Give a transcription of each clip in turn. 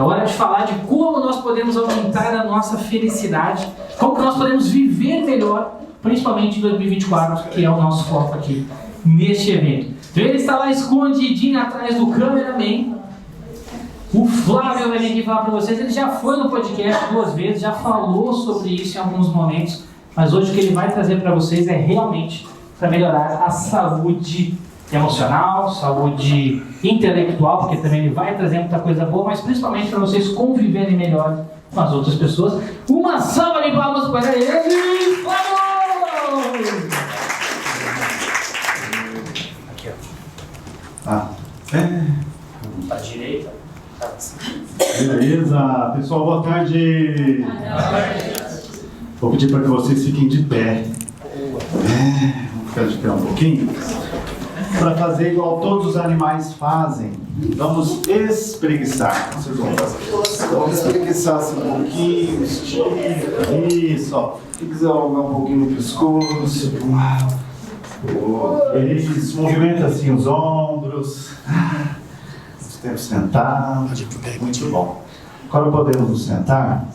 É hora de falar de como nós podemos aumentar a nossa felicidade, como que nós podemos viver melhor, principalmente em 2024, que é o nosso foco aqui neste evento. Então ele está lá escondidinho atrás do cameraman. O Flávio vai vir aqui falar para vocês. Ele já foi no podcast 2 vezes, já falou sobre isso em alguns momentos, mas hoje o que ele vai trazer para vocês é realmente para melhorar a saúde emocional, saúde intelectual, porque também ele vai trazer muita coisa boa, mas principalmente para vocês conviverem melhor com as outras pessoas. Uma salva de palmas para ele, Flávio! Aqui, ó. Para a direita. Beleza, pessoal, boa tarde. Vou pedir para que vocês fiquem de pé. Vamos ficar de pé um pouquinho. Para fazer igual todos os animais fazem, vamos espreguiçar. Vocês vão fazer. Vamos espreguiçar assim um pouquinho, estica. Isso, ó. Se quiser alongar um pouquinho no pescoço. Isso, movimenta assim os ombros. Tempo sentado. Muito bom. Agora podemos nos sentar.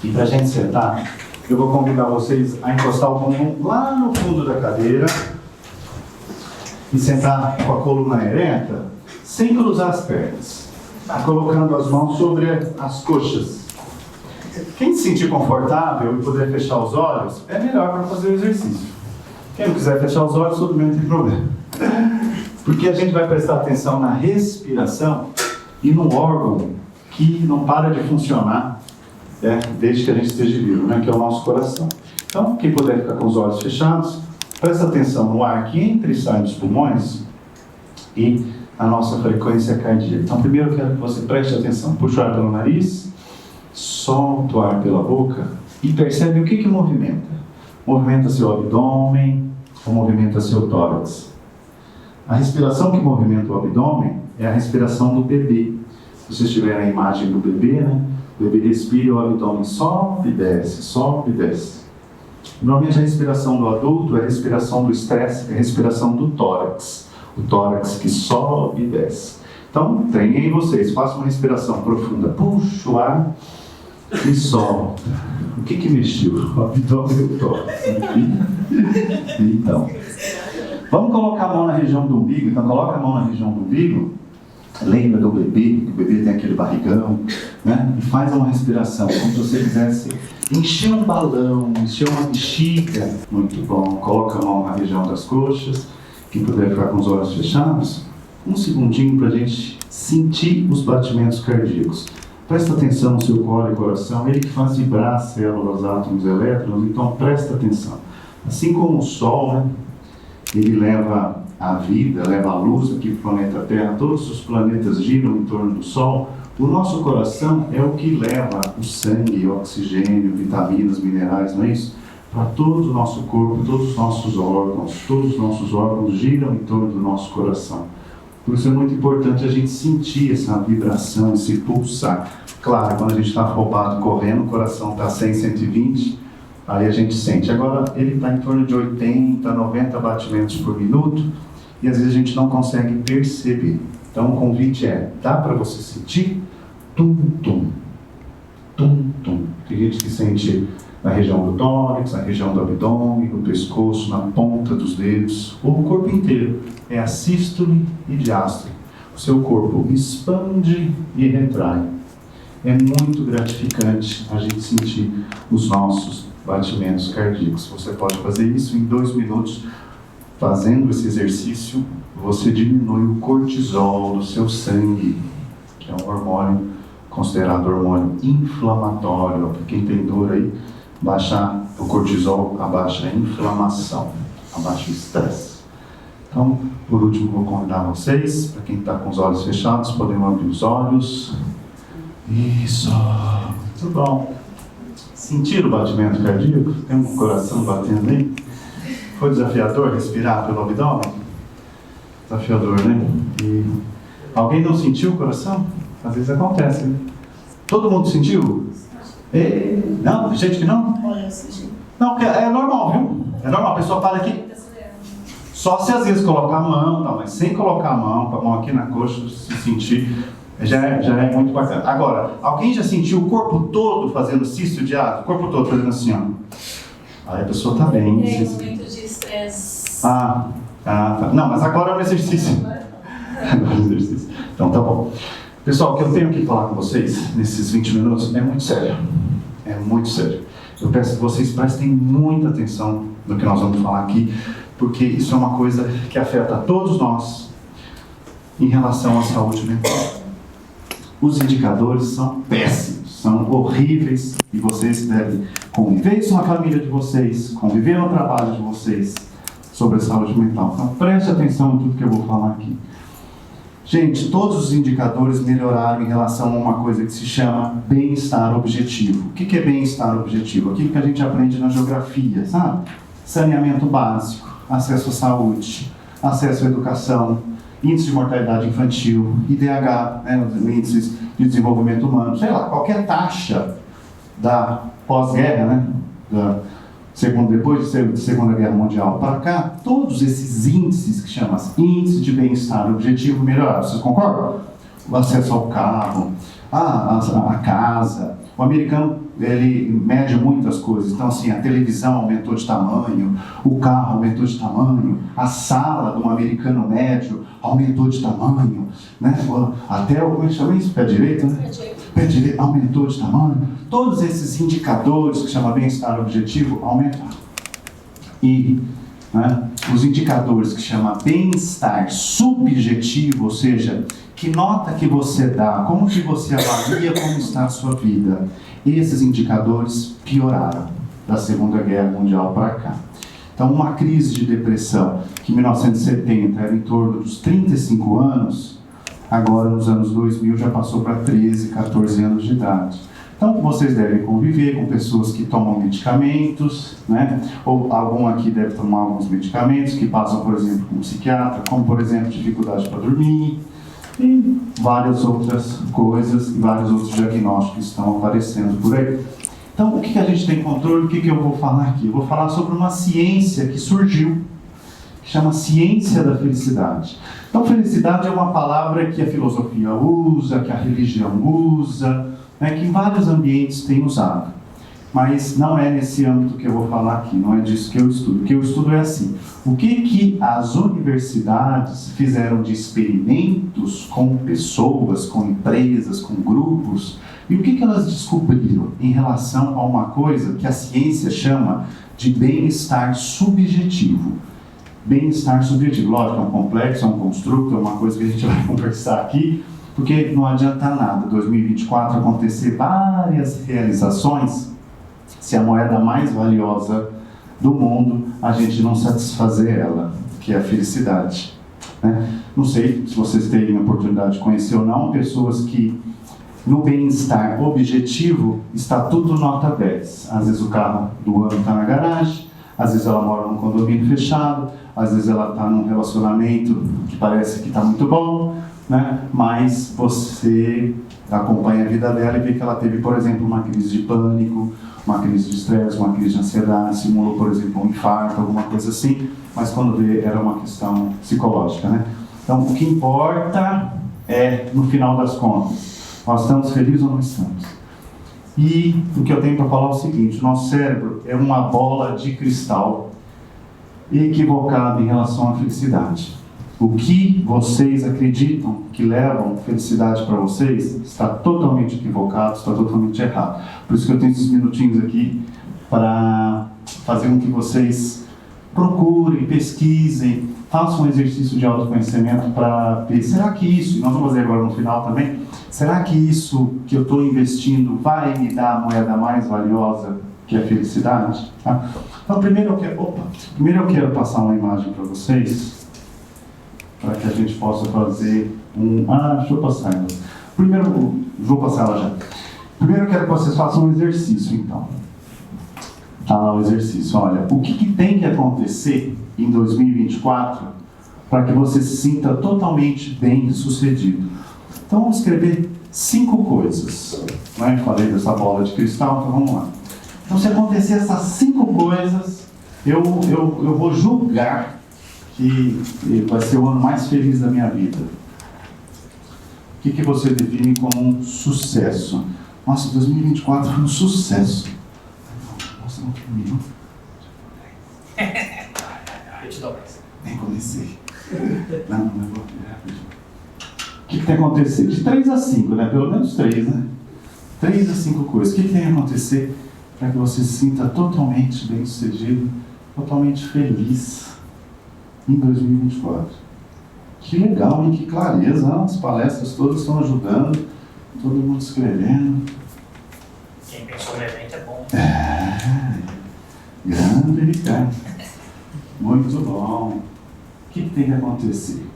E para a gente sentar, eu vou convidar vocês a encostar o bumbum lá no fundo da cadeira e sentar com a coluna ereta, sem cruzar as pernas, colocando as mãos sobre as coxas. Quem se sentir confortável e puder fechar os olhos, é melhor para fazer o exercício. Quem não quiser fechar os olhos, tudo bem, não tem problema. Porque a gente vai prestar atenção na respiração e no órgão que não para de funcionar desde que a gente esteja vivo, que é o nosso coração. Então, quem puder ficar com os olhos fechados, presta atenção no ar que entra e sai dos pulmões e a nossa frequência cardíaca. Então, primeiro eu quero que você preste atenção. Puxa o ar pelo nariz, solta o ar pela boca e percebe o que movimenta. Movimenta seu abdômen ou movimenta seu tórax. A respiração que movimenta o abdômen é a respiração do bebê. Se vocês tiverem a imagem do bebê, o bebê respira e o abdômen sobe e desce, sobe e desce. Normalmente a respiração do adulto é a respiração do estresse, é a respiração do tórax. O tórax que sobe e desce. Então, treinem vocês, façam uma respiração profunda. Puxa o ar e solta. O que mexeu? O abdômen e o tórax. Então, vamos colocar a mão na região do umbigo. Então, coloca a mão na região do umbigo. Lembra do bebê, que o bebê tem aquele barrigão, E faz uma respiração, como se você quisesse encher um balão, encher uma bexiga. Muito bom. Coloca a mão na região das coxas. Quem puder ficar com os olhos fechados, um segundinho para a gente sentir os batimentos cardíacos. Presta atenção no seu colo e coração, ele que faz vibrar as células, átomos, elétrons, então presta atenção. Assim como o Sol, ele leva a vida, leva a luz aqui para o planeta Terra, todos os planetas giram em torno do Sol, o nosso coração é o que leva o sangue, o oxigênio, vitaminas, minerais, não é isso? Para todo o nosso corpo, todos os nossos órgãos giram em torno do nosso coração. Por isso é muito importante a gente sentir essa vibração, esse pulsar. Claro, quando a gente está afobado, correndo, o coração está 100, 120, aí a gente sente. Agora, ele está em torno de 80, 90 batimentos por minuto, e às vezes a gente não consegue perceber. Então o convite dá para você sentir? Tum, tum, tum, tum. Tem gente que sente na região do tórax, na região do abdômen, no pescoço, na ponta dos dedos, ou o corpo inteiro. É a sístole e diástole. O seu corpo expande e retrai. É muito gratificante a gente sentir os nossos batimentos cardíacos. Você pode fazer isso em 2 minutos. Fazendo esse exercício, você diminui o cortisol do seu sangue, que é um hormônio considerado hormônio inflamatório. Para quem tem dor aí, baixar o cortisol abaixa a inflamação, abaixa o estresse. Então, por último, vou convidar vocês, para quem está com os olhos fechados, podemos abrir os olhos. Isso, muito bom. Sentiram o batimento cardíaco? Tem um coração batendo aí? Foi desafiador respirar pelo abdômen? Desafiador, E alguém não sentiu o coração? Às vezes acontece, Todo mundo sentiu? Não? Tem gente que não? Não, é normal, viu? É normal, a pessoa para aqui. Só se às vezes colocar a mão, mas sem colocar a mão, com a mão aqui na coxa, se sentir. Já é muito bacana. Agora, alguém já sentiu o corpo todo fazendo cisto de ácido? O corpo todo fazendo assim, ó. Aí a pessoa está bem. É um momento de estresse. Tá. Não, mas agora é um exercício. Agora é um exercício. Então tá bom. Pessoal, o que eu tenho que falar com vocês nesses 20 minutos é muito sério. É muito sério. Eu peço que vocês prestem muita atenção no que nós vamos falar aqui, porque isso é uma coisa que afeta a todos nós em relação à saúde mental. Os indicadores são péssimos, são horríveis, e vocês devem conviver isso na família de vocês, conviver no trabalho de vocês sobre a saúde mental. Então preste atenção em tudo que eu vou falar aqui. Gente, todos os indicadores melhoraram em relação a uma coisa que se chama bem-estar objetivo. O que é bem-estar objetivo? Aquilo que a gente aprende na geografia, sabe? Saneamento básico, acesso à saúde, acesso à educação, índice de mortalidade infantil, IDH, né, os índices de desenvolvimento humano, sei lá, qualquer taxa da pós-guerra, né, depois da Segunda Guerra Mundial para cá, todos esses índices que chamam índice de bem-estar objetivo melhoraram. Vocês concordam? O acesso ao carro, a casa. O americano, ele mede muitas coisas. Então, assim, a televisão aumentou de tamanho, o carro aumentou de tamanho, a sala de um americano médio aumentou de tamanho, né? Até o, como é que chama isso? Pé direito, né? Pé direito aumentou de tamanho. Todos esses indicadores que chama bem-estar objetivo aumentaram. E, né, os indicadores que chama bem-estar subjetivo, ou seja, que nota que você dá, como que você avalia como está a sua vida, esses indicadores pioraram da Segunda Guerra Mundial para cá. Então, uma crise de depressão que em 1970 era em torno dos 35 anos, agora nos anos 2000 já passou para 13, 14 anos de idade. Então, vocês devem conviver com pessoas que tomam medicamentos, né? Ou algum aqui deve tomar alguns medicamentos que passam, por exemplo, com um psiquiatra, como, por exemplo, dificuldade para dormir, e várias outras coisas, e vários outros diagnósticos que estão aparecendo por aí. Então, o que a gente tem controle? O que eu vou falar aqui? Eu vou falar sobre uma ciência que surgiu, que chama ciência da felicidade. Então, felicidade é uma palavra que a filosofia usa, que a religião usa, né, que em vários ambientes tem usado. Mas não é nesse âmbito que eu vou falar aqui, não é disso que eu estudo. O que eu estudo é assim: o que as universidades fizeram de experimentos com pessoas, com empresas, com grupos, e o que elas descobriram em relação a uma coisa que a ciência chama de bem-estar subjetivo. Bem-estar subjetivo, lógico, é um complexo, é um construto, é uma coisa que a gente vai conversar aqui, porque não adianta nada, 2024 acontecer várias realizações, se a moeda mais valiosa do mundo, a gente não satisfazer ela, que é a felicidade, né? Não sei se vocês terem a oportunidade de conhecer ou não, pessoas que no bem-estar objetivo está tudo nota 10. Às vezes o carro do ano está na garagem, às vezes ela mora num condomínio fechado, às vezes ela está num relacionamento que parece que está muito bom, né? Mas você acompanha a vida dela e vê que ela teve, por exemplo, uma crise de pânico, uma crise de estresse, uma crise de ansiedade, simulou, por exemplo, um infarto, alguma coisa assim, mas quando vê, era uma questão psicológica, né? Então, o que importa é, no final das contas, nós estamos felizes ou não estamos? E o que eu tenho para falar é o seguinte: o nosso cérebro é uma bola de cristal equivocada em relação à felicidade. O que vocês acreditam que levam felicidade para vocês está totalmente equivocado, está totalmente errado. Por isso que eu tenho esses minutinhos aqui para fazer com que vocês procurem, pesquisem, façam um exercício de autoconhecimento para ver, será que isso, e nós vamos fazer agora no final também, será que isso que eu estou investindo vai me dar a moeda mais valiosa, que é a felicidade? Tá? Então, primeiro eu quero passar uma imagem para vocês, para que a gente possa fazer um... deixa eu passar ela. Primeiro, vou passar ela já. Primeiro eu quero que vocês façam um exercício, então. Tá lá o exercício. Olha, o que tem que acontecer em 2024 para que você se sinta totalmente bem sucedido? Então vamos escrever 5 coisas. Né? Falei dessa bola de cristal, então vamos lá. Então, se acontecer essas 5 coisas, eu vou julgar que vai ser o ano mais feliz da minha vida. que você define como um sucesso? Nossa, 2024 foi um sucesso. Nossa, não terminou. Eu te dou mais. Nem comecei. Não vou. O que tem que acontecer? De 3 a 5, né? Pelo menos 3, né? 3 a 5 coisas. O que tem que acontecer para que você se sinta totalmente bem-sucedido, totalmente feliz em 2024? Que legal, hein? Que clareza. As palestras todas estão ajudando, todo mundo escrevendo. Quem pensou no evento é bom. Grande, Ricardo. Muito bom. O que tem que acontecer?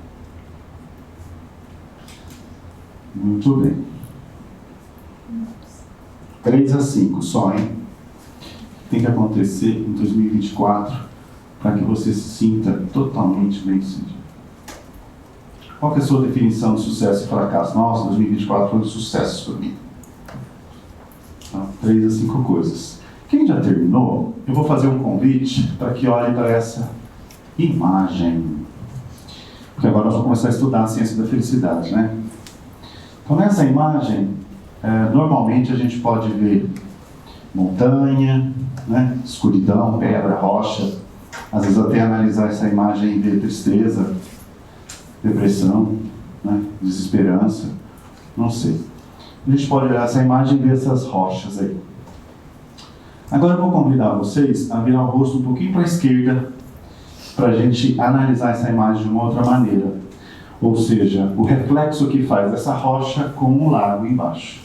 Muito bem. 3 a 5 só, hein? Tem que acontecer em 2024 para que você se sinta totalmente bem-sucedido. Qual que é a sua definição de sucesso e fracasso? Nossa, 2024 foi um sucesso para mim. Então, 3 a 5 coisas. Quem já terminou, eu vou fazer um convite para que olhe para essa imagem. Porque agora nós vamos começar a estudar a ciência da felicidade, né? Então, nessa imagem, normalmente a gente pode ver montanha, né? Escuridão, pedra, rocha. Às vezes até analisar essa imagem e ver tristeza, depressão, né? Desesperança, não sei. A gente pode olhar essa imagem e ver essas rochas aí. Agora eu vou convidar vocês a virar o rosto um pouquinho para a esquerda, para a gente analisar essa imagem de uma outra maneira. Ou seja, o reflexo que faz essa rocha com um lago embaixo.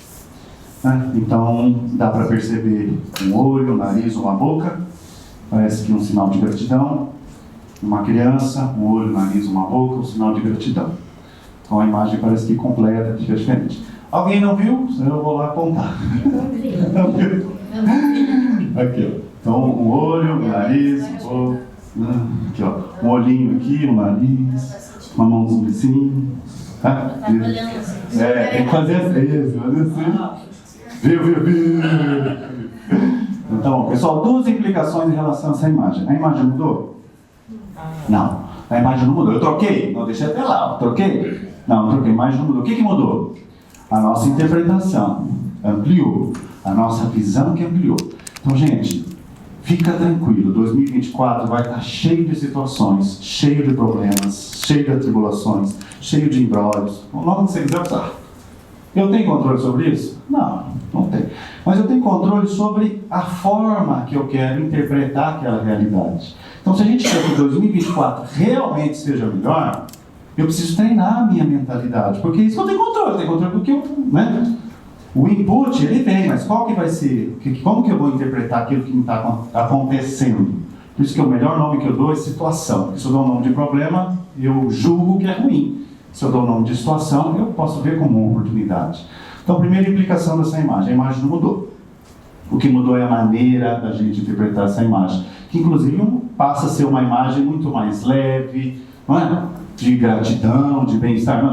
Né? Então, dá para perceber um olho, um nariz, uma boca. Parece que um sinal de gratidão. Uma criança, um olho, um nariz, uma boca, um sinal de gratidão. Então, a imagem parece que completa, fica diferente. Alguém não viu? Eu vou lá apontar. Não viu? Aqui, ó. Então, um olho, um nariz, um boca. Aqui, ó. Um olhinho aqui, um nariz. Uma mãozinha assim. Tá? Tem que fazer assim. Viu. Então, pessoal, 2 implicações em relação a essa imagem. A imagem mudou? Não. A imagem não mudou. Eu troquei? Não, deixei até lá. Troquei? Não troquei. A imagem não mudou. O que mudou? A nossa interpretação ampliou. A nossa visão que ampliou. Então, gente, fica tranquilo. 2024 vai estar cheio de situações, cheio de problemas, cheio de atribulações, cheio de embrólios. O nome que você quiser usar. Eu tenho controle sobre isso? Não tenho. Mas eu tenho controle sobre a forma que eu quero interpretar aquela realidade. Então, se a gente quer que 2024 realmente seja melhor, eu preciso treinar a minha mentalidade. Porque é isso que eu tenho controle. Eu tenho controle do que eu... Né? O input, ele vem, mas qual que vai ser? Como que eu vou interpretar aquilo que está acontecendo? Por isso que o melhor nome que eu dou é situação. Porque se eu dou um nome de problema, eu julgo que é ruim. Se eu dou um nome de situação, eu posso ver como uma oportunidade. Então, primeira implicação dessa imagem, a imagem não mudou. O que mudou é a maneira da gente interpretar essa imagem, que inclusive passa a ser uma imagem muito mais leve, não é? De gratidão, de bem-estar.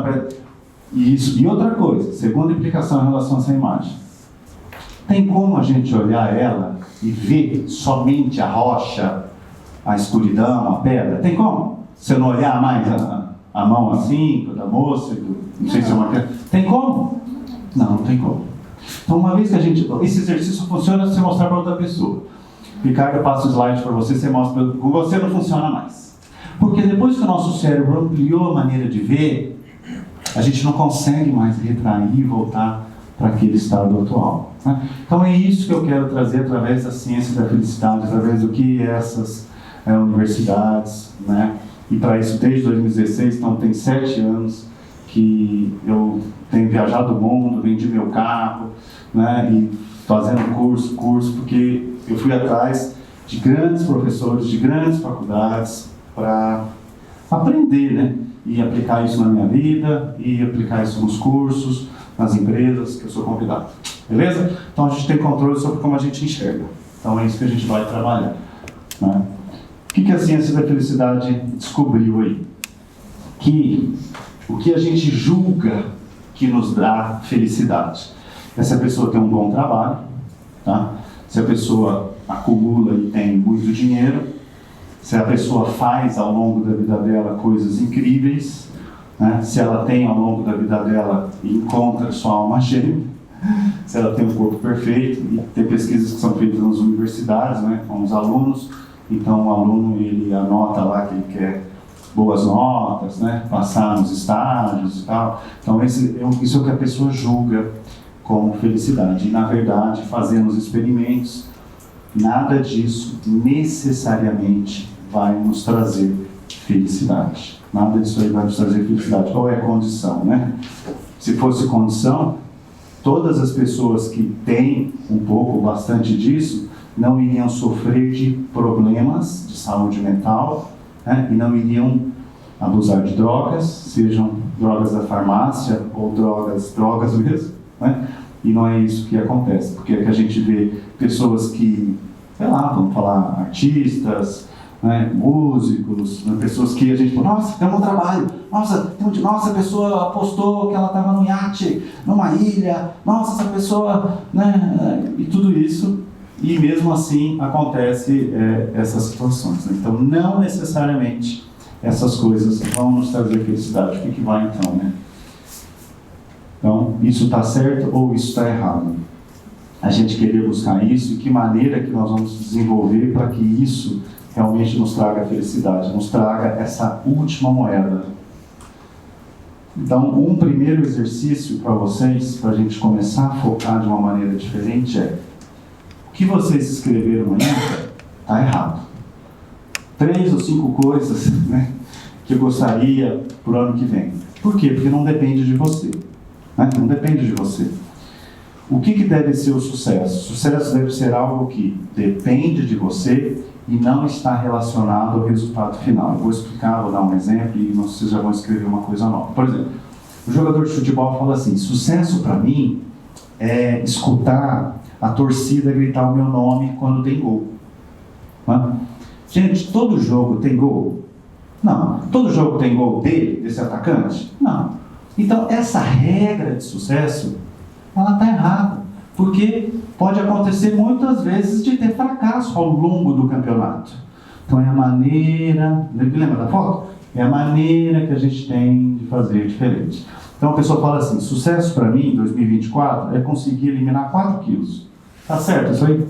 E outra coisa, segunda implicação em relação a essa imagem. Tem como a gente olhar ela e ver somente a rocha, a escuridão, a pedra? Tem como? Se eu não olhar mais a mão assim, da moça, não sei se é uma criança. Tem como? Não tem como. Então, uma vez que a gente... Esse exercício funciona se você mostrar para outra pessoa. Ricardo, eu passo o slide para você, você mostra... Com você não funciona mais. Porque depois que o nosso cérebro ampliou a maneira de ver, a gente não consegue mais retrair e voltar para aquele estado atual. Né? Então é isso que eu quero trazer através da ciência da felicidade, através do que essas universidades, né? E para isso desde 2016, então tem 7 anos que eu tenho viajado o mundo, vendi meu carro, né? E fazendo curso, porque eu fui atrás de grandes professores, de grandes faculdades para aprender, né? E aplicar isso na minha vida, e aplicar isso nos cursos, nas empresas que eu sou convidado. Beleza? Então a gente tem controle sobre como a gente enxerga. Então é isso que a gente vai trabalhar. Né? O que a ciência da felicidade descobriu aí? Que o que a gente julga que nos dá felicidade é se a pessoa tem um bom trabalho, tá? Se a pessoa acumula e tem muito dinheiro, se a pessoa faz ao longo da vida dela coisas incríveis, né? Se ela tem ao longo da vida dela e encontra sua alma gêmea, se ela tem um corpo perfeito, e tem pesquisas que são feitas nas universidades, né, com os alunos, então o aluno ele anota lá que ele quer boas notas, né, passar nos estágios e tal, então isso é o que a pessoa julga como felicidade, e na verdade fazendo os experimentos, nada disso necessariamente vai nos trazer felicidade, nada disso aí vai nos trazer felicidade. Qual é a condição, né? Se fosse condição, todas as pessoas que têm um pouco, bastante disso, não iriam sofrer de problemas de saúde mental, né? E não iriam abusar de drogas, sejam drogas da farmácia ou drogas mesmo, né? E não é isso que acontece, porque é que a gente vê pessoas que, sei lá, vamos falar, artistas, né, músicos, né, pessoas que a gente fala, nossa, tem um bom trabalho, nossa, a pessoa postou que ela estava num iate, numa ilha, nossa, essa pessoa, né, e tudo isso, e mesmo assim acontece essas situações. Né? Então, não necessariamente essas coisas vão nos trazer felicidade. O que vai então, né? Então, isso está certo ou isso está errado? A gente querer buscar isso e que maneira que nós vamos desenvolver para que isso realmente nos traga felicidade, nos traga essa última moeda. Então, um primeiro exercício para vocês, para a gente começar a focar de uma maneira diferente é: o que vocês escreveram aí está errado. 3 ou 5 coisas, né, que eu gostaria para o ano que vem. Por quê? Porque não depende de você. Né? Não depende de você. O que deve ser o sucesso? O sucesso deve ser algo que depende de você e não está relacionado ao resultado final. Eu vou explicar, vou dar um exemplo e vocês já vão escrever uma coisa nova. Por exemplo, o jogador de futebol fala assim: sucesso para mim é escutar a torcida gritar o meu nome quando tem gol. Né? Gente, todo jogo tem gol? Não. Todo jogo tem gol desse atacante? Não. Então, essa regra de sucesso, ela está errada. Porque pode acontecer muitas vezes de ter fracasso ao longo do campeonato. Então, é a maneira... Lembra da foto? É a maneira que a gente tem de fazer diferente. Então, a pessoa fala assim: sucesso para mim, em 2024, é conseguir eliminar 4 quilos. Tá certo isso aí?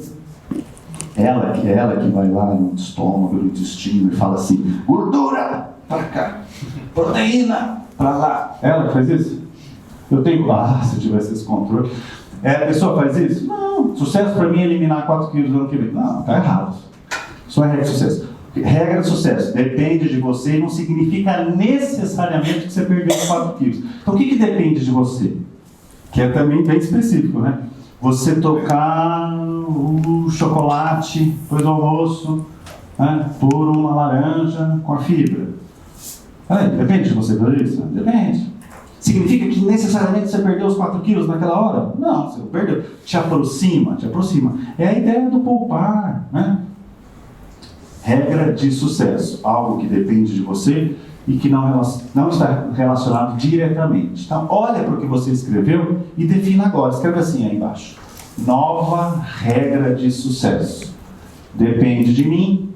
Ela que vai lá no estômago, no intestino e fala assim: gordura para cá, proteína para lá. Ela que faz isso? Eu tenho... se eu tivesse esse controle. A pessoa faz isso? Não. Sucesso para mim é eliminar 4 quilos no ano que vem. Não, está errado. Isso é regra de sucesso. Regra de sucesso depende de você e não significa necessariamente que você perdeu 4 quilos. Então o que depende de você? Que é também bem específico, né? Você tocar o chocolate depois do almoço, né, por uma laranja com a fibra. Depende de você fazer isso? Depende. Significa que necessariamente você perdeu os 4 quilos naquela hora? Não, você perdeu. Te aproxima. É a ideia do poupar, né? Regra de sucesso. Algo que depende de você e que não está relacionado diretamente. Então, olha para o que você escreveu e defina agora. Escreve assim aí embaixo: nova regra de sucesso. Depende de mim.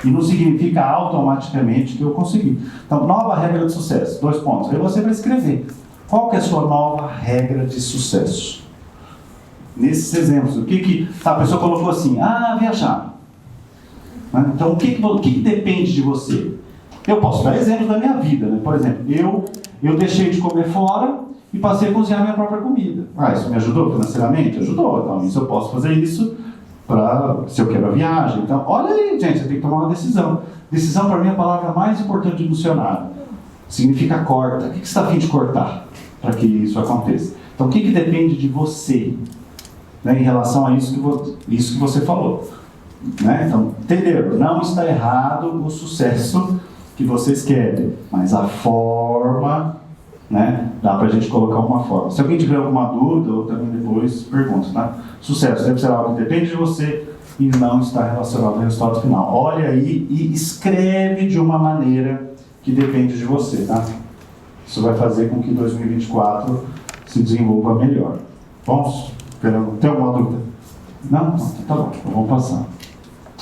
E não significa automaticamente que eu consegui. Então, nova regra de sucesso. 2 pontos. Aí você vai escrever. Qual que é a sua nova regra de sucesso? Nesses exemplos, a pessoa colocou assim: viajar. Então, o que depende de você? Eu posso dar exemplos da minha vida, né? Por exemplo, eu deixei de comer fora e passei a cozinhar minha própria comida. Isso me ajudou financeiramente? Ajudou. Então, isso eu posso fazer isso se eu quero a viagem. Então, olha aí, gente, você tem que tomar uma decisão. Decisão, para mim, é a palavra mais importante do dicionário. Significa corta. O que você está a fim de cortar para que isso aconteça? Então, o que depende de você, né, em relação a isso que você falou? Né? Então, entenderam? Não está errado o sucesso que vocês querem, mas a forma, né, dá para a gente colocar uma forma. Se alguém tiver alguma dúvida, ou também depois pergunta, tá? Sucesso deve ser algo que depende de você e não está relacionado ao resultado final. Olha aí e escreve de uma maneira que depende de você, tá? Isso vai fazer com que 2024 se desenvolva melhor. Vamos? Tem alguma dúvida? Não? Tá bom, então vamos passar.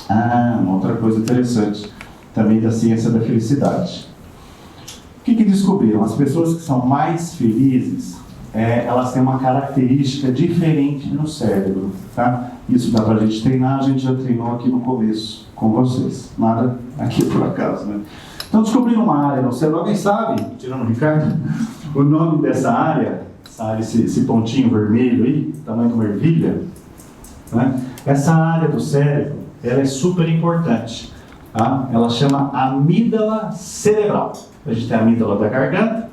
Uma outra coisa interessante também da ciência da felicidade. que descobriram? As pessoas que são mais felizes, elas têm uma característica diferente no cérebro, tá? Isso dá pra gente treinar, a gente já treinou aqui no começo com vocês. Nada aqui por acaso, né? Então descobriram uma área no cérebro, alguém sabe, tirando o Ricardo, o nome dessa área, sabe, esse pontinho vermelho aí, tamanho de uma ervilha, né? Essa área do cérebro, ela é super importante, tá? Ela chama amígdala cerebral. A gente tem a amígdala da garganta,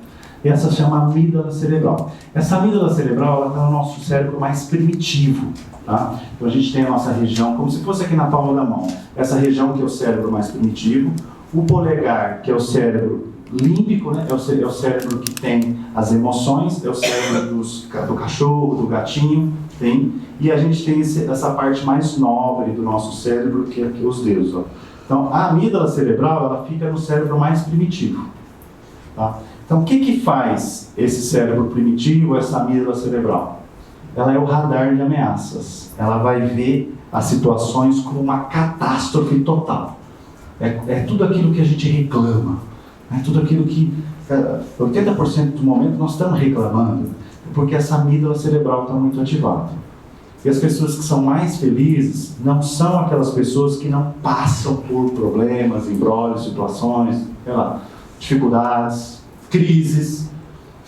e essa chama amígdala cerebral. Essa amígdala cerebral, ela está no nosso cérebro mais primitivo, tá? Então a gente tem a nossa região, como se fosse aqui na palma da mão, essa região que é o cérebro mais primitivo, o polegar, que é o cérebro límbico, né? É o cérebro que tem as emoções, é o cérebro do cachorro, do gatinho, tem, e a gente tem essa parte mais nobre do nosso cérebro, que é aqui os dedos, ó. Então a amígdala cerebral, ela fica no cérebro mais primitivo, tá? Então o que faz esse cérebro primitivo, essa amígdala cerebral? Ela é o radar de ameaças, ela vai ver as situações como uma catástrofe total. É tudo aquilo que a gente reclama, é tudo aquilo que 80% do momento nós estamos reclamando, porque essa amígdala cerebral está muito ativada. E as pessoas que são mais felizes não são aquelas pessoas que não passam por problemas, embrólios, situações, sei lá, dificuldades, crises,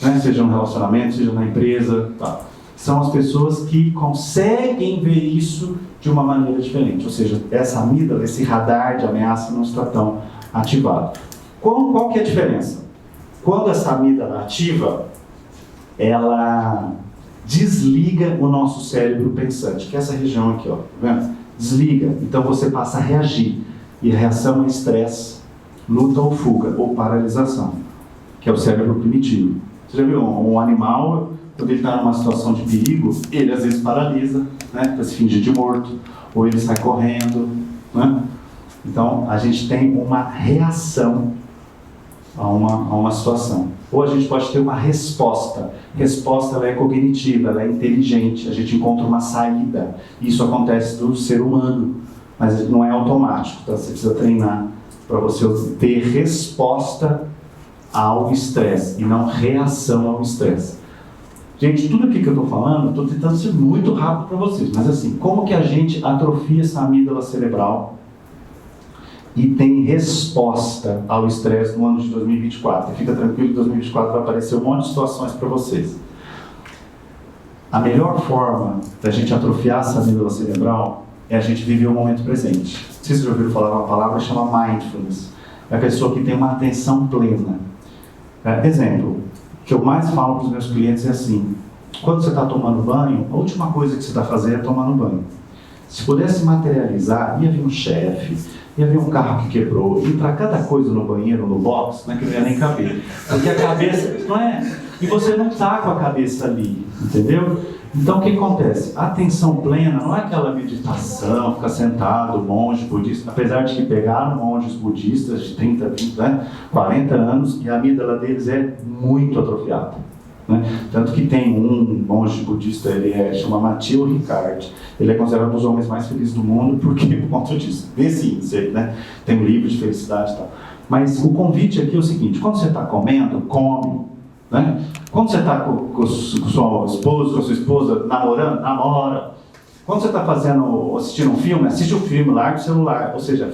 né? Seja no relacionamento, seja na empresa, tá. São as pessoas que conseguem ver isso de uma maneira diferente, ou seja, essa amígdala, esse radar de ameaça não está tão ativado. Qual que é a diferença? Quando essa amígdala ativa, ela desliga o nosso cérebro pensante, que é essa região aqui, ó, tá vendo? Desliga, então você passa a reagir, e a reação é estresse, luta ou fuga, ou paralisação, que é o cérebro primitivo. Você já viu um animal, quando ele está numa situação de perigo, ele às vezes paralisa, né, para se fingir de morto, ou ele sai correndo, né? Então a gente tem uma reação a uma situação. Ou a gente pode ter uma resposta. Resposta, ela é cognitiva, ela é inteligente, a gente encontra uma saída. Isso acontece do ser humano, mas não é automático, tá? Você precisa treinar para você ter resposta ao estresse e não reação ao estresse. Gente, tudo aqui que eu estou falando, estou tentando ser muito rápido para vocês, mas assim, como que a gente atrofia essa amígdala cerebral e tem resposta ao estresse no ano de 2024? E fica tranquilo que em 2024 vai aparecer um monte de situações para vocês. A melhor forma da gente atrofiar essa amígdala cerebral é a gente viver o momento presente. Vocês já ouviram falar uma palavra que chama mindfulness. É a pessoa que tem uma atenção plena. Exemplo, o que eu mais falo para os meus clientes é assim: quando você está tomando banho, a última coisa que você está fazendo é tomar no banho. Se pudesse materializar, ia vir um chefe, ia vir um carro que quebrou, ia entrar cada coisa no banheiro, no box, né, que não ia nem caber. Porque a cabeça, não é? E você não está com a cabeça ali, entendeu? Então o que acontece? A atenção plena não é aquela meditação, ficar sentado, monge budista, apesar de que pegaram monges budistas de 30, 20, 40 anos e a amígdala deles é muito atrofiada, né? Tanto que tem um monge budista, ele chama Matthieu Ricard, ele é considerado um dos homens mais felizes do mundo por conta disso, desse índice, né? Tem um livro de felicidade e tal. Mas o convite aqui é o seguinte: quando você está comendo, come, né? Quando você está com o seu esposo, com a sua esposa, namorando, namora. Quando você está assistindo um filme, assiste o filme, larga o celular. Ou seja,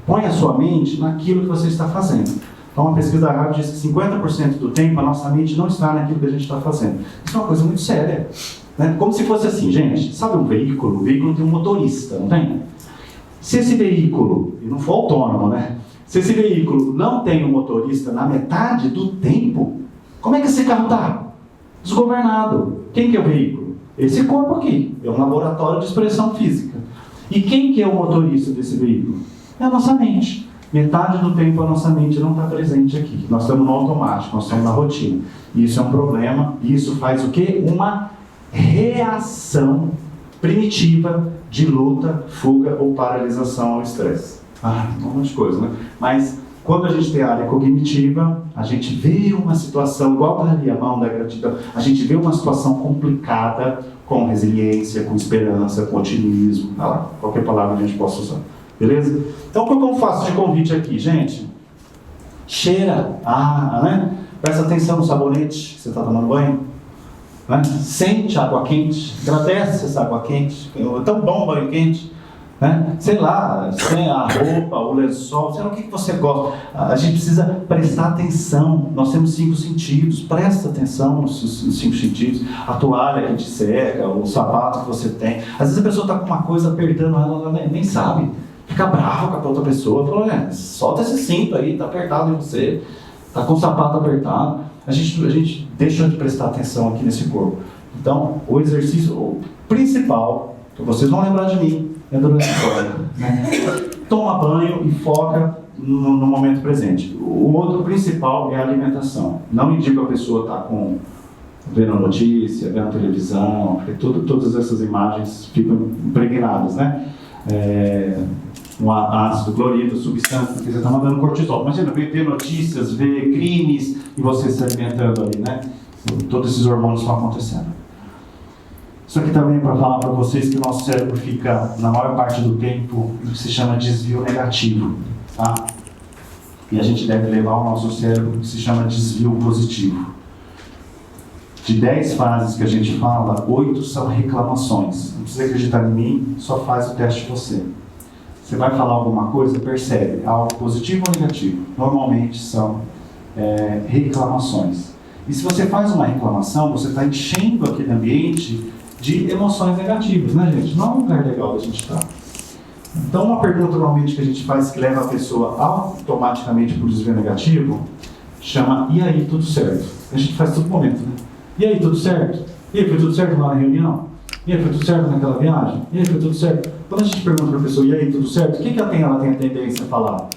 põe a sua mente naquilo que você está fazendo. Então, uma pesquisa da Harvard diz que 50% do tempo a nossa mente não está naquilo que a gente está fazendo. Isso é uma coisa muito séria, né? Como se fosse assim, gente, sabe um veículo? O veículo tem um motorista, não tem? Se esse veículo, e não for autônomo, né? Se esse veículo não tem um motorista na metade do tempo, como é que esse carro está? Desgovernado. Quem que é o veículo? Esse corpo aqui. É um laboratório de expressão física. E quem que é o motorista desse veículo? É a nossa mente. Metade do tempo a nossa mente não está presente aqui. Nós estamos no automático, nós estamos na rotina. E isso é um problema. E isso faz o quê? Uma reação primitiva de luta, fuga ou paralisação ao estresse. Um monte de coisa, né? Mas quando a gente tem a área cognitiva, a gente vê uma situação, igual para ali a mão da gratidão, a gente vê uma situação complicada com resiliência, com esperança, com otimismo, qualquer palavra que a gente possa usar. Beleza? Então, o que eu faço de convite aqui, gente? Cheira, né? Presta atenção no sabonete que você está tomando banho. Né? Sente a água quente, agradece essa água quente, é tão bom o banho quente. Né? Sei lá, tem a roupa, o lençol, sei lá o que você gosta. A gente precisa prestar atenção. Nós temos 5 sentidos, presta atenção nos 5 sentidos. A toalha que te seca, o sapato que você tem. Às vezes a pessoa está com uma coisa apertando ela nem sabe. Fica brava com a outra pessoa, fala, solta esse cinto aí, está apertado em você, está com o sapato apertado. A gente deixa de prestar atenção aqui nesse corpo. Então, o exercício principal, que vocês vão lembrar de mim, é durante a corda. Né? Toma banho e foca no momento presente. O outro principal é a alimentação. Não indico a pessoa estar vendo notícia, vendo televisão, porque todas essas imagens ficam impregnadas, né? Um ácido clorídrico, substância, porque você está mandando cortisol. Imagina, ver notícias, ver crimes e você se alimentando ali, né? Todos esses hormônios estão acontecendo. Isso aqui também é para falar para vocês que o nosso cérebro fica, na maior parte do tempo, no que se chama desvio negativo, tá? E a gente deve levar o nosso cérebro no que se chama desvio positivo. De 10 frases que a gente fala, 8 são reclamações. Não precisa acreditar em mim, só faz o teste você. Você vai falar alguma coisa, percebe, algo positivo ou negativo. Normalmente são reclamações. E se você faz uma reclamação, você está enchendo aquele ambiente de emoções negativas, né, gente? Não é um lugar legal da gente estar. Então, uma pergunta normalmente que a gente faz que leva a pessoa automaticamente para o desvio negativo, chama, e aí, tudo certo? A gente faz todo momento, né? E aí, tudo certo? E aí, foi tudo certo lá na reunião? E aí, foi tudo certo naquela viagem? E aí, foi tudo certo? Quando a gente pergunta para a pessoa, e aí, tudo certo? O que ela tem a tendência a falar?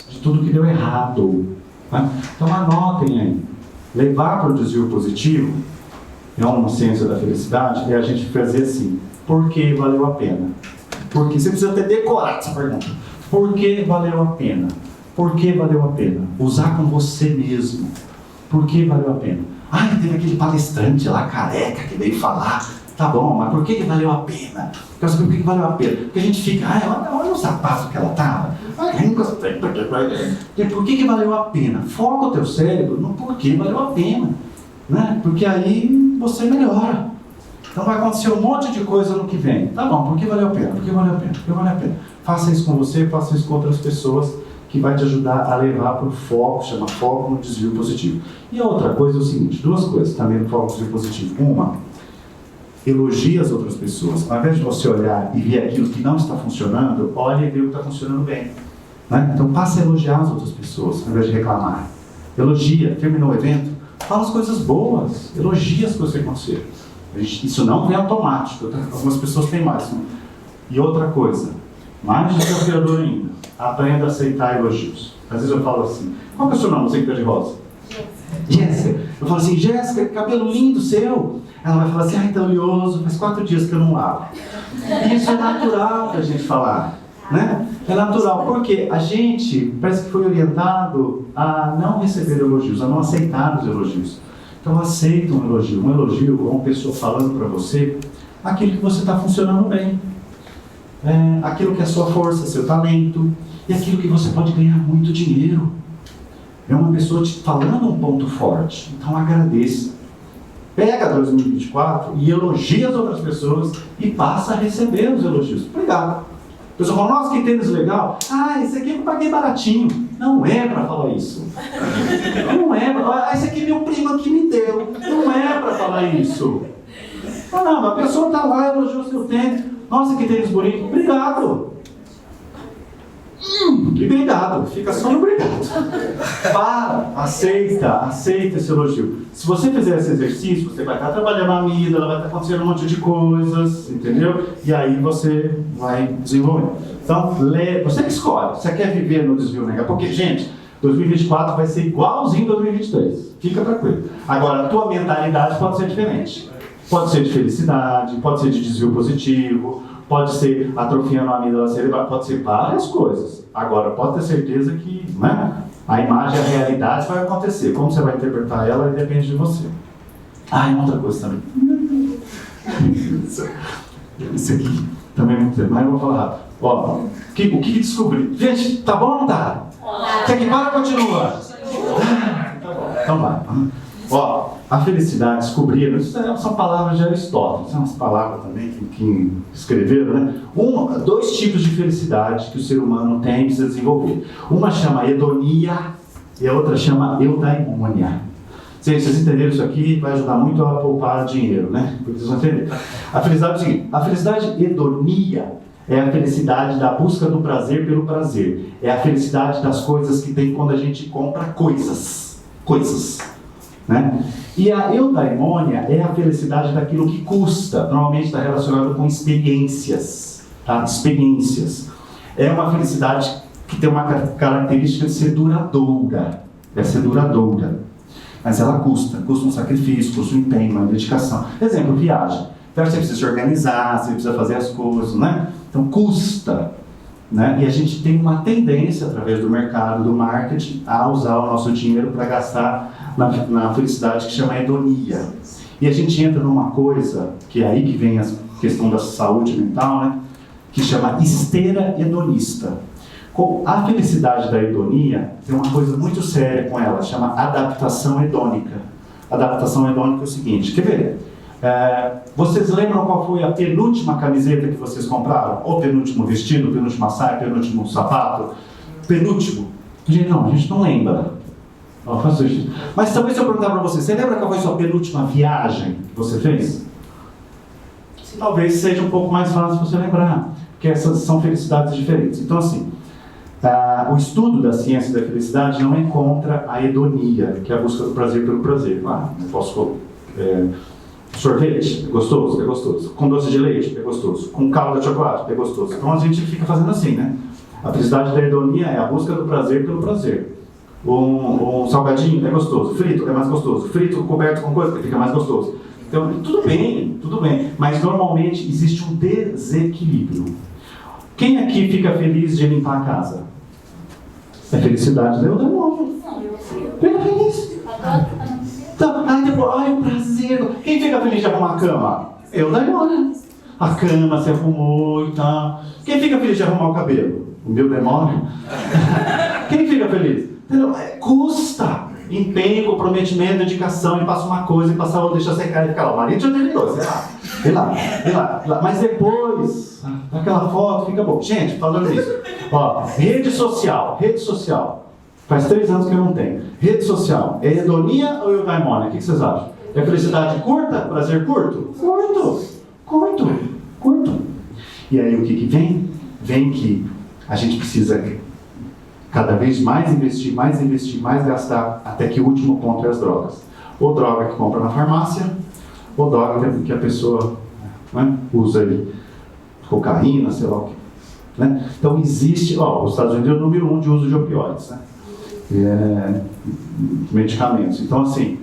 De tudo que deu errado. Né? Então, anotem aí. Levar para o desvio positivo, é uma ciência da felicidade, é a gente fazer assim, por que valeu a pena? Porque você precisa ter decorado essa pergunta. Por que valeu a pena? Por que valeu a pena? Usar com você mesmo. Por que valeu a pena? Teve aquele palestrante lá, careca, que veio falar. Tá bom, mas por que valeu a pena? Quero saber por que valeu a pena. Porque a gente fica, olha o sapato que ela tava. Por que valeu a pena? Foca o teu cérebro no porquê valeu a pena. Né? Porque aí você melhora. Então vai acontecer um monte de coisa no que vem. Tá bom, por que valeu a pena? Por que valeu a pena? Por que valeu a pena? Faça isso com você, faça isso com outras pessoas, que vai te ajudar a levar para o foco, chama foco no desvio positivo. E a outra coisa é o seguinte, 2 coisas também no foco no desvio positivo. Uma, elogie as outras pessoas. Ao invés de você olhar e ver aquilo que não está funcionando, olhe e vê o que está funcionando bem. Né? Então passe a elogiar as outras pessoas, ao invés de reclamar. Elogia, terminou o evento, fala as coisas boas, elogia as coisas que aconteceram. Isso não vem automático, tá? Algumas pessoas têm mais. Né? E outra coisa, mais desafiador ainda, aprenda a aceitar elogios. Às vezes eu falo assim, qual que é o seu nome, você que tá de rosa? Jéssica. Eu falo assim, Jéssica, cabelo lindo seu. Ela vai falar assim, tá oleoso, faz 4 dias que eu não lavo. E isso é natural da gente falar. Né? É natural, porque a gente parece que foi orientado a não receber elogios, a não aceitar os elogios. Então aceita um elogio. Um elogio é uma pessoa falando para você aquilo que você está funcionando bem. Aquilo que é a sua força, seu talento, e aquilo que você pode ganhar muito dinheiro. É uma pessoa te falando um ponto forte. Então agradeça. Pega 2024 e elogia as outras pessoas e passa a receber os elogios. Obrigado. A pessoa fala, nossa, que tênis legal. Esse aqui eu paguei baratinho. Não é para falar isso. Não é. Esse aqui meu primo que me deu. Não é para falar isso. Não, a pessoa está lá, elogiou o seu tênis. Nossa, que tênis bonito. Obrigado. Obrigado. Fica só no obrigado. Aceita esse elogio. Se você fizer esse exercício, você vai estar trabalhando a amígdala, vai estar acontecendo um monte de coisas, entendeu? E aí você vai desenvolvendo. Então, você que escolhe. Você quer viver no desvio negativo? Porque, gente, 2024 vai ser igualzinho 2023. Fica tranquilo. Agora, a tua mentalidade pode ser diferente. Pode ser de felicidade, pode ser de desvio positivo, pode ser atrofiando a amígdala cerebral, pode ser várias coisas. Agora, pode ter certeza que, né, a imagem, a realidade vai acontecer. Como você vai interpretar ela, depende de você. E uma outra coisa também. Isso aqui também é muito tempo, mas eu vou falar rápido. O que descobri? Gente, tá bom ou não tá? Você que para, continua. Então vai. Ó, a felicidade, descobriram, isso são palavras de Aristóteles, são umas palavras também que escreveram, né? Dois tipos de felicidade que o ser humano tem e precisa desenvolver. Uma chama hedonia e a outra chama eudaimonia. Vocês entenderam isso aqui, vai ajudar muito a poupar dinheiro, né? Porque vocês vão entender. A felicidade é o seguinte, a felicidade hedonia é a felicidade da busca do prazer pelo prazer. É a felicidade das coisas que tem quando a gente compra coisas. Né? E a eudaimonia é a felicidade daquilo que custa. Normalmente está relacionado com experiências. Tá? Experiências. É uma felicidade que tem uma característica de ser duradoura. É ser duradoura. Mas ela custa um sacrifício, custa um empenho, uma dedicação. Exemplo, viagem. Então você precisa se organizar, você precisa fazer as coisas, né? Então custa. Né? E a gente tem uma tendência, através do mercado, do marketing, a usar o nosso dinheiro para gastar na felicidade que chama hedonia. E a gente entra numa coisa, que é aí que vem a questão da saúde mental, né? Que chama esteira hedonista. A felicidade da hedonia tem uma coisa muito séria com ela, chama adaptação hedônica. Adaptação hedônica é o seguinte, quer ver? Vocês lembram qual foi a penúltima camiseta que vocês compraram? Ou penúltimo vestido, penúltima saia, penúltimo sapato? Penúltimo? A gente não lembra. Mas talvez se eu perguntar para você lembra qual foi a sua penúltima viagem que você fez? Talvez seja um pouco mais fácil você lembrar, porque essas são felicidades diferentes. Então assim, o estudo da ciência da felicidade não encontra a hedonia, que é a busca do prazer pelo prazer. Eu posso... sorvete, é gostoso, é gostoso. Com doce de leite, é gostoso. Com calda de chocolate, é gostoso. Então a gente fica fazendo assim, né? A felicidade da hedonia é a busca do prazer pelo prazer. Um salgadinho é gostoso, frito é mais gostoso. Frito coberto com coisa fica mais gostoso. Então, tudo bem. Mas normalmente existe um desequilíbrio. Quem aqui fica feliz de limpar a casa? É felicidade da eudaimonia. Fica feliz. Então, aí depois, o prazer. Quem fica feliz de arrumar a cama? Eudaimonia. A cama se arrumou e tal. Quem fica feliz de arrumar o cabelo? O meu demônio. Quem fica feliz? Custa. Empenho, comprometimento, dedicação, e passa uma coisa, e passa outra, deixa secar e fica lá. O marido já terminou, sei lá. Mas depois, aquela foto fica bom. Gente, falando isso, ó, rede social. Faz 3 anos que eu não tenho. Rede social, é hedonia ou eudaimonia? O que vocês acham? É felicidade curta? Prazer curto? Curto. E aí o que vem? Vem que a gente precisa cada vez mais investir, mais gastar, até que o último ponto é as drogas. Ou droga que compra na farmácia, ou droga que a pessoa, né, usa ali, cocaína, sei lá o que. Né? Então existe, os Estados Unidos é o número 1 de uso de opioides, né? Medicamentos. Então assim,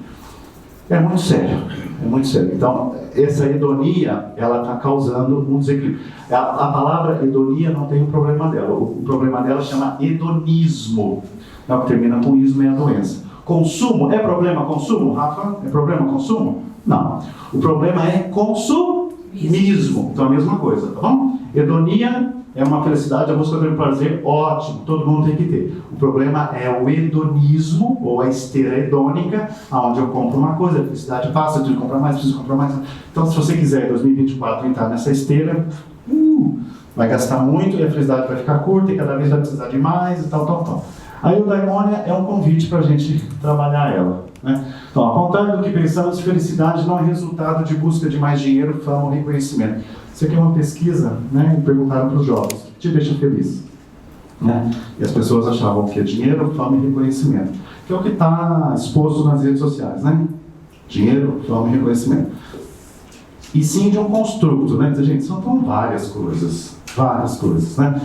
é muito sério. Então, essa hedonia, ela está causando um desequilíbrio. A palavra hedonia não tem um problema dela. O problema dela chama hedonismo. Não, que termina com ismo é a doença. Consumo, é problema consumo, Rafa? É problema consumo? Não. O problema é consumismo. Então, a mesma coisa, tá bom? Hedonia é uma felicidade, a busca pelo prazer, ótimo, todo mundo tem que ter. O problema é o hedonismo, ou a esteira hedônica, onde eu compro uma coisa, a felicidade passa, eu preciso comprar mais. Então, se você quiser em 2024 entrar nessa esteira, vai gastar muito e a felicidade vai ficar curta e cada vez vai precisar de mais e tal. A eudaimonia é um convite para a gente trabalhar ela. Né? Então, ao contrário do que pensamos, felicidade não é resultado de busca de mais dinheiro, fama ou reconhecimento. Isso aqui é uma pesquisa, né, e perguntaram para os jovens, o que te deixa feliz? Né? E as pessoas achavam que é dinheiro, fama e reconhecimento, que é o que está exposto nas redes sociais, né? Dinheiro, fama e reconhecimento. E sim de um construto, né? Gente, são várias coisas, né?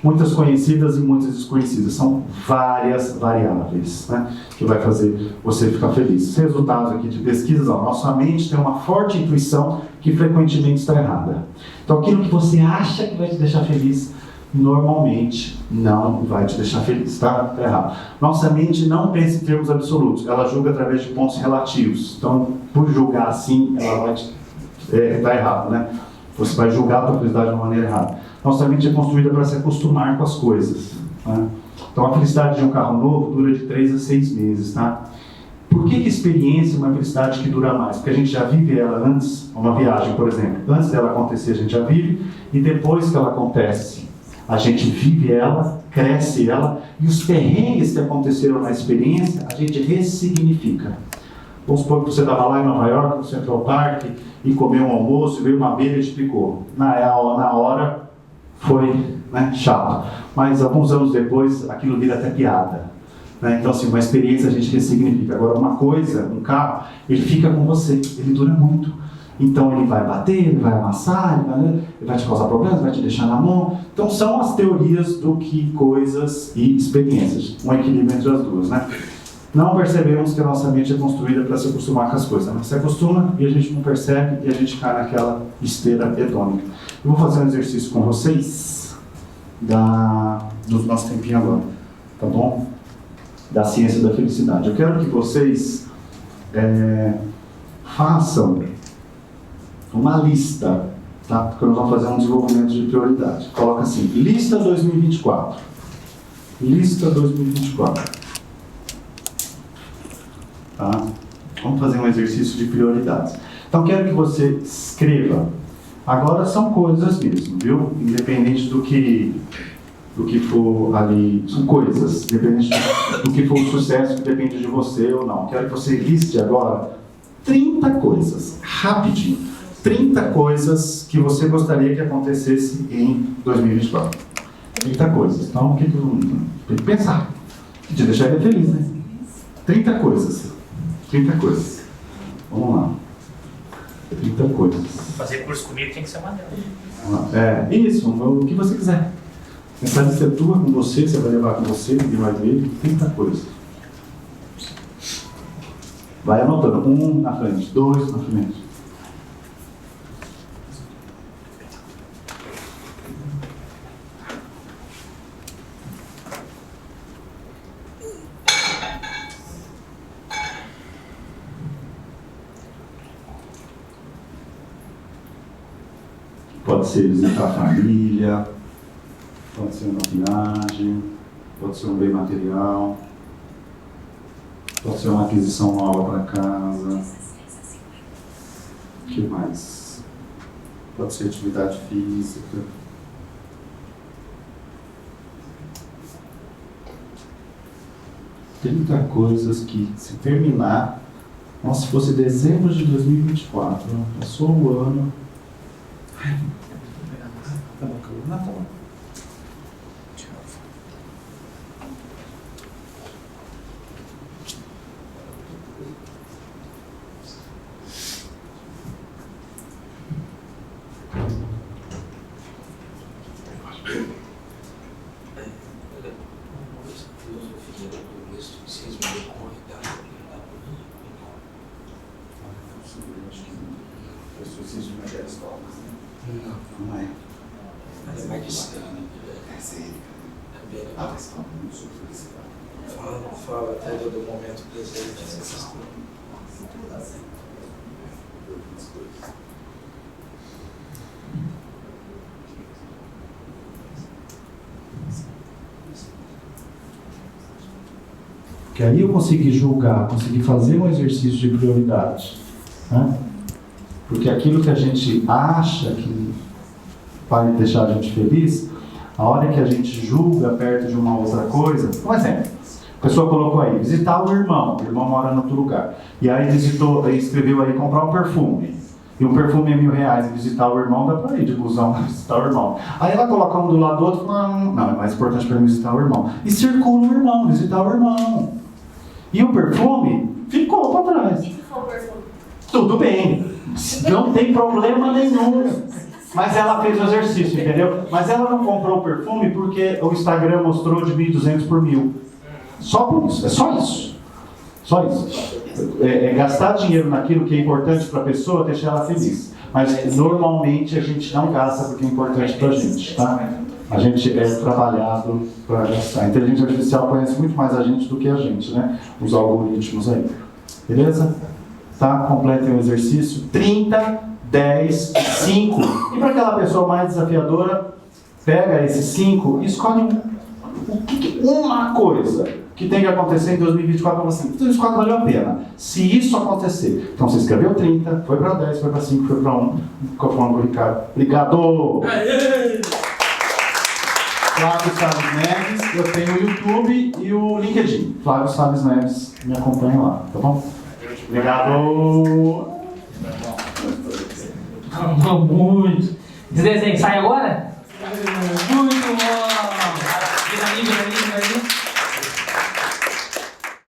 Muitas conhecidas e muitas desconhecidas, são várias variáveis, né, que vai fazer você ficar feliz. Resultados aqui de pesquisas, nossa mente tem uma forte intuição que frequentemente está errada. Então aquilo que você acha que vai te deixar feliz, normalmente não vai te deixar feliz, tá? Está errado. Nossa mente não pensa em termos absolutos, ela julga através de pontos relativos. Então, por julgar assim, ela vai tá errado, né? Você vai julgar a tua felicidade de uma maneira errada. Nossa mente é construída para se acostumar com as coisas, né? Então a felicidade de um carro novo dura de 3 a 6 meses, tá? Por que experiência é uma felicidade que dura mais? Porque a gente já vive ela antes, uma viagem, por exemplo. Antes dela acontecer, a gente já vive, e depois que ela acontece, a gente vive ela, cresce ela, e os perrengues que aconteceram na experiência, a gente ressignifica. Vamos supor que você estava lá em Nova York, no Central Park, e comeu um almoço, e veio uma abelha e te picou. Na hora foi, né, chato. Mas alguns anos depois, aquilo vira até piada. Então, assim, uma experiência a gente ressignifica. Agora, uma coisa, um carro, ele fica com você, ele dura muito. Então, ele vai bater, ele vai amassar, ele vai te causar problemas, vai te deixar na mão. Então, são as teorias do que coisas e experiências. Um equilíbrio entre as duas, né? Não percebemos que a nossa mente é construída para se acostumar com as coisas. A gente se acostuma e a gente não percebe e a gente cai naquela esteira hedônica. Eu vou fazer um exercício com vocês do nosso tempinho agora, tá bom? Da ciência da felicidade. Eu quero que vocês façam uma lista, tá? Porque nós vamos fazer um desenvolvimento de prioridade. Coloca assim, lista 2024. Lista 2024. Tá? Vamos fazer um exercício de prioridades. Então, quero que você escreva. Agora são coisas mesmo, viu? Independente do que for ali, são coisas, independente do que for o sucesso, que depende de você ou não. Quero que você liste agora 30 coisas, rapidinho. 30 coisas que você gostaria que acontecesse em 2024. 30 coisas. Então, o que tem que pensar? Que te deixaria feliz, né? 30 coisas. 30 coisas. Vamos lá. 30 coisas. Fazer curso comigo tem que ser maneiro. Isso, o que você quiser. Essa lista é tua, com você, você vai levar com você, ninguém vai ver, 30 coisas. Vai anotando, 1 na frente, 2 na frente. Pode ser visitar a família, pode ser uma viagem, pode ser um bem material, pode ser uma aquisição nova para casa. O que mais? Pode ser atividade física. Tem 30 coisas que, se terminar, se fosse dezembro de 2024, passou o ano. Tá bom, tá bom. Não é. Mas é mais distante. Fala até do momento presente. Que aí eu consegui julgar, consegui fazer um exercício de prioridade, né? Porque aquilo que a gente acha que vai deixar a gente feliz, a hora que a gente julga perto de uma outra coisa, por exemplo, a pessoa colocou aí, visitar o irmão mora em outro lugar, e aí escreveu aí comprar um perfume, e um perfume é R$1.000, e visitar o irmão dá pra ir de busão visitar o irmão. Aí ela coloca um do lado do outro e fala, não, é mais importante para mim visitar o irmão. E circula o irmão, visitar o irmão. E o perfume ficou para trás. O que foi o perfume? Tudo bem, não tem problema nenhum. Mas ela fez o exercício, entendeu? Mas ela não comprou o perfume porque o Instagram mostrou de 1.200 por 1.000. Só por isso, é só isso. Só isso. É gastar dinheiro naquilo que é importante para a pessoa, deixar ela feliz. Mas normalmente a gente não gasta porque é importante para a gente, tá? A gente é trabalhado para gastar. A inteligência artificial conhece muito mais a gente do que a gente, né? Os algoritmos aí. Beleza? Tá? Completem o exercício. 30, 10, 5. E para aquela pessoa mais desafiadora, pega esses 5 e escolhe um. Uma coisa que tem que acontecer em 2024 para você. 2024 valeu a pena. Se isso acontecer. Então você escreveu 30, foi para 10, foi para 5, foi para 1. Ficou falando com o Ricardo. Obrigado! Flávio Salles Neves, eu tenho o YouTube e o LinkedIn. Flávio Salles Neves, me acompanha lá, tá bom? Obrigado! Muito. Esse desenho sai agora?